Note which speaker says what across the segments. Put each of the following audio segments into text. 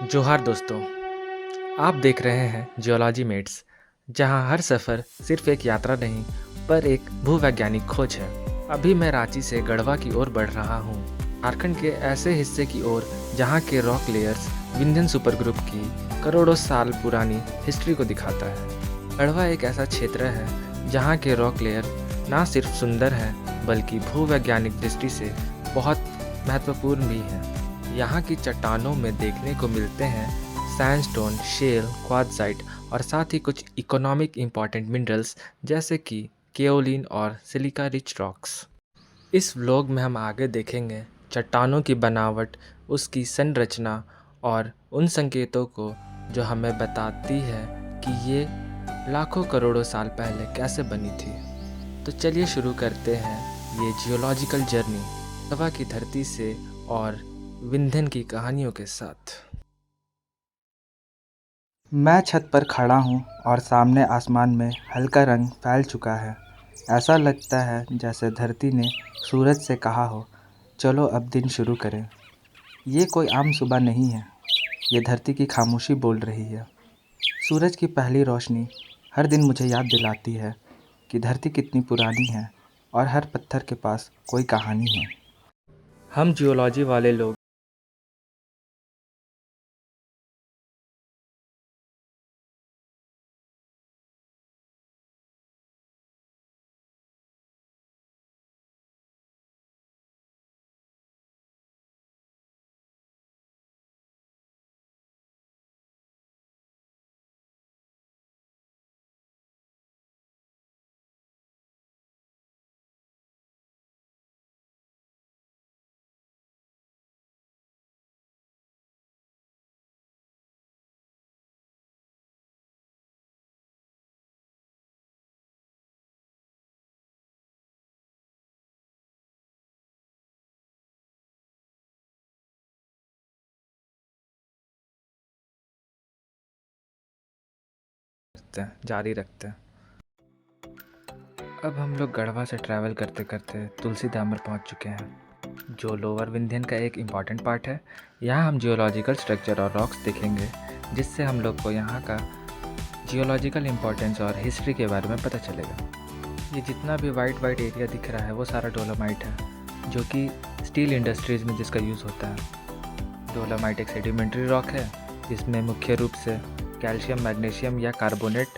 Speaker 1: जोहार दोस्तों। आप देख रहे हैं जियोलॉजी मेट्स, जहां हर सफ़र सिर्फ एक यात्रा नहीं पर एक भूवैज्ञानिक खोज है। अभी मैं रांची से गढ़वा की ओर बढ़ रहा हूं, झारखंड के ऐसे हिस्से की ओर जहां के rock layers Vindhyan super group की करोड़ों साल पुरानी हिस्ट्री को दिखाता है। गढ़वा एक ऐसा क्षेत्र है जहां के रॉक लेयर ना सिर्फ सुंदर हैं बल्कि भूवैज्ञानिक दृष्टि से बहुत महत्वपूर्ण भी हैं। यहाँ की चट्टानों में देखने को मिलते हैं सैंडस्टोन, शेल, क्वार्ट्ज़ाइट और साथ ही कुछ इकोनॉमिक इम्पॉर्टेंट मिनरल्स जैसे कि केओलिन और सिलिका रिच रॉक्स। इस व्लॉग में हम आगे देखेंगे चट्टानों की बनावट, उसकी संरचना और उन संकेतों को जो हमें बताती है कि ये लाखों करोड़ों साल पहले कैसे बनी थी। तो चलिए शुरू करते हैं ये जियोलॉजिकल जर्नी गढ़वा की धरती से और विंध्यन की कहानियों के साथ।
Speaker 2: मैं छत पर खड़ा हूँ और सामने आसमान में हल्का रंग फैल चुका है। ऐसा लगता है जैसे धरती ने सूरज से कहा हो, चलो अब दिन शुरू करें। ये कोई आम सुबह नहीं है, ये धरती की खामोशी बोल रही है। सूरज की पहली रोशनी हर दिन मुझे याद दिलाती है कि धरती कितनी पुरानी है और हर पत्थर के पास कोई कहानी है।
Speaker 1: हम जियोलॉजी वाले लोग जारी रखते हैं। अब हम लोग गढ़वा से ट्रैवल करते करते तुलसी धाम पहुंच चुके हैं, जो लोअर विंध्यन का एक इम्पॉर्टेंट पार्ट है। यहाँ हम जियोलॉजिकल स्ट्रक्चर और रॉक्स देखेंगे, जिससे हम लोग को यहाँ का जियोलॉजिकल इम्पोर्टेंस और हिस्ट्री के बारे में पता चलेगा। ये जितना भी वाइट वाइट एरिया दिख रहा है वो सारा डोलोमाइट है, जो कि स्टील इंडस्ट्रीज़ में जिसका यूज़ होता है। डोलोमाइट एक सेडिमेंट्री रॉक है जिसमें मुख्य रूप से कैल्शियम, मैग्नीशियम या कार्बोनेट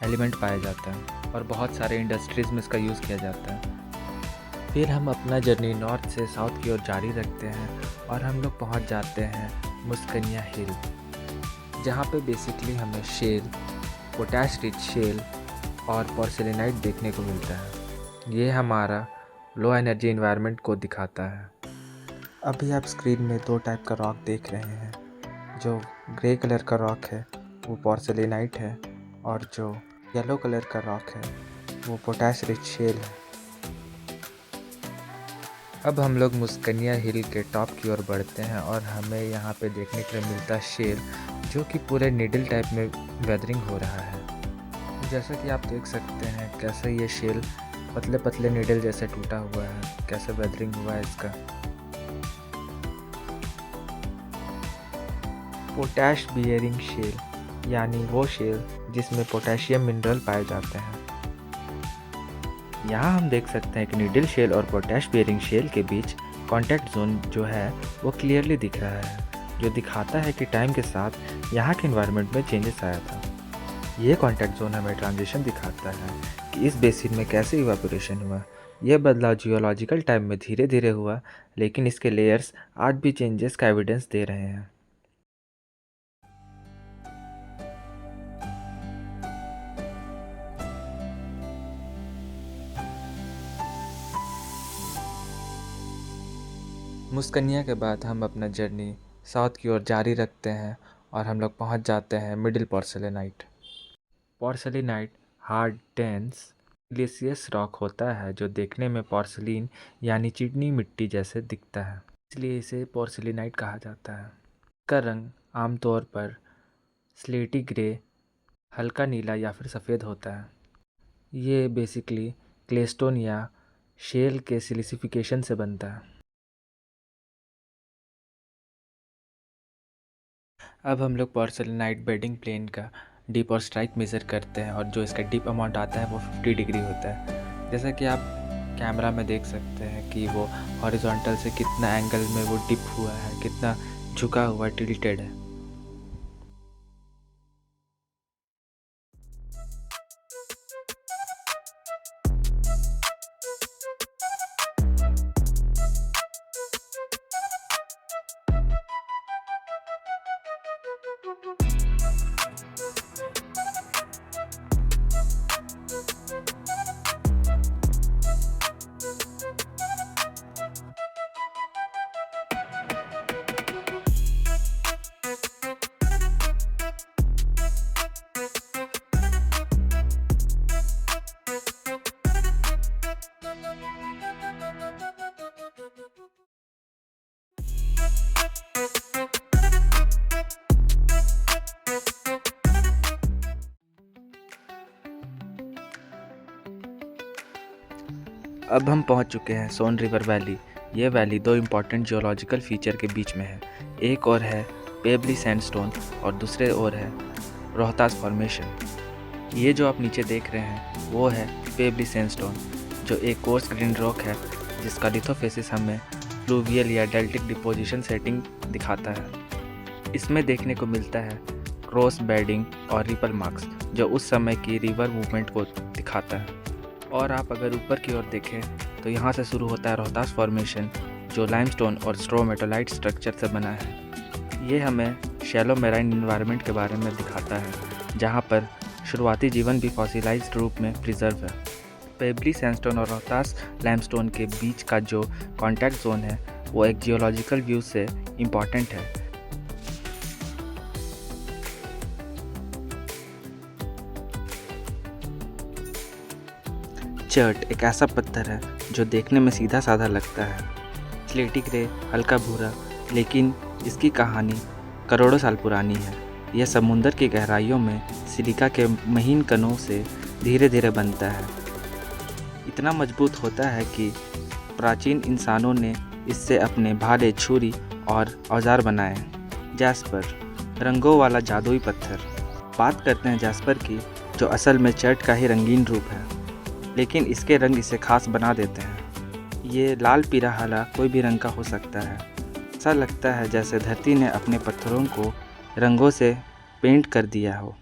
Speaker 1: एलिमेंट पाए जाते हैं और बहुत सारे इंडस्ट्रीज़ में इसका यूज़ किया जाता है। फिर हम अपना जर्नी नॉर्थ से साउथ की ओर जारी रखते हैं और हम लोग पहुंच जाते हैं मुस्कनिया हिल, जहां पे बेसिकली हमें शेल, पोटैश रिच शेल और पोर्सिलिनाइट देखने को मिलता है। ये हमारा लो एनर्जी इन्वायरमेंट को दिखाता है।
Speaker 2: अभी आप स्क्रीन में दो टाइप का रॉक देख रहे हैं। जो ग्रे कलर का रॉक है वो पोर्सिलिनाइट है और जो येलो कलर का रॉक है वो पोटैश रिच शेल है।
Speaker 1: अब हम लोग मुस्कनिया हिल के टॉप की ओर बढ़ते हैं और हमें यहाँ पे देखने के लिए मिलता है शेल, जो कि पूरे निडल टाइप में वेदरिंग हो रहा है। जैसा कि आप देख सकते हैं कैसे ये शेल पतले पतले निडल जैसे टूटा हुआ है, कैसे वेदरिंग हुआ है इसका। पोटैश बियरिंग शेल, यानी वो शेल जिसमें पोटेशियम मिनरल पाए जाते हैं। यहाँ हम देख सकते हैं कि निडल शेल और पोटैश बियरिंग शेल के बीच कांटेक्ट जोन जो है वो क्लियरली दिख रहा है, जो दिखाता है कि टाइम के साथ यहाँ के एनवायरनमेंट में चेंजेस आया था। ये कांटेक्ट जोन हमें ट्रांजिशन दिखाता है कि इस बेसिन में कैसे इवापोरेशन हुआ। यह बदलाव जियोलॉजिकल टाइम में धीरे धीरे हुआ, लेकिन इसके लेयर्स आज भी चेंजेस का एविडेंस दे रहे हैं। मुस्कनिया के बाद हम अपना जर्नी साउथ की ओर जारी रखते हैं और हम लोग पहुंच जाते हैं middle porcellanite. Porcellanite hard, dense, glacious rock होता है जो देखने में पोर्सिलिन यानी चिकनी मिट्टी जैसे दिखता है, इसलिए इसे पोर्सिलिनाइट कहा जाता है। इसका रंग आमतौर पर स्लेटी ग्रे, हल्का नीला या फिर सफ़ेद होता है। ये बेसिकली क्लेस्टोन या शेल के सिलिसिफिकेशन से बनता है। अब हम लोग पोर्सेलेनाइट बेडिंग प्लेन का डीप और स्ट्राइक मेज़र करते हैं और जो इसका डीप अमाउंट आता है वो 50 डिग्री होता है। जैसा कि आप कैमरा में देख सकते हैं कि वो हॉरिजॉन्टल से कितना एंगल में वो डिप हुआ है, कितना झुका हुआ टिल्टेड है। अब हम पहुंच चुके हैं सोन रिवर वैली। ये वैली दो इम्पॉर्टेंट जियोलॉजिकल फीचर के बीच में है। एक और है पेबली सैंडस्टोन और दूसरे ओर है रोहतास फॉर्मेशन। ये जो आप नीचे देख रहे हैं वो है पेबली सैंडस्टोन, जो एक कोर्स ग्रीन रॉक है जिसका लिथोफेसिस हमें फ्लूवियल या डेल्टिक डिपोजिशन सेटिंग दिखाता है। इसमें देखने को मिलता है क्रॉस बेडिंग और रिपल मार्क्स, जो उस समय की रिवर मूवमेंट को दिखाता है। और आप अगर ऊपर की ओर देखें तो यहाँ से शुरू होता है रोहतास फॉर्मेशन, जो लाइमस्टोन और स्ट्रोमेटोलाइट स्ट्रक्चर से बना है। ये हमें शैलो मैराइन इन्वायरमेंट के बारे में दिखाता है, जहाँ पर शुरुआती जीवन भी फॉसिलाइज्ड रूप में प्रिजर्व है। पेबली सैंडस्टोन और रोहतास लाइमस्टोन के बीच का जो कॉन्टैक्ट जोन है वो एक जियोलॉजिकल व्यू से इम्पॉर्टेंट है।
Speaker 2: चर्ट एक ऐसा पत्थर है जो देखने में सीधा साधा लगता है, स्लेटी ग्रे, हल्का भूरा, लेकिन इसकी कहानी करोड़ों साल पुरानी है। यह समुंदर की गहराइयों में सिलिका के महीन कणों से धीरे धीरे बनता है। इतना मजबूत होता है कि प्राचीन इंसानों ने इससे अपने भाले, छुरी और औजार बनाए। जैस्पर, रंगों वाला जादुई पत्थर। बात करते हैं जैस्पर की, जो असल में चर्ट का ही रंगीन रूप है, लेकिन इसके रंग इसे खास बना देते हैं। ये लाल, पीला, हरा कोई भी रंग का हो सकता है। ऐसा लगता है जैसे धरती ने अपने पत्थरों को रंगों से पेंट कर दिया हो।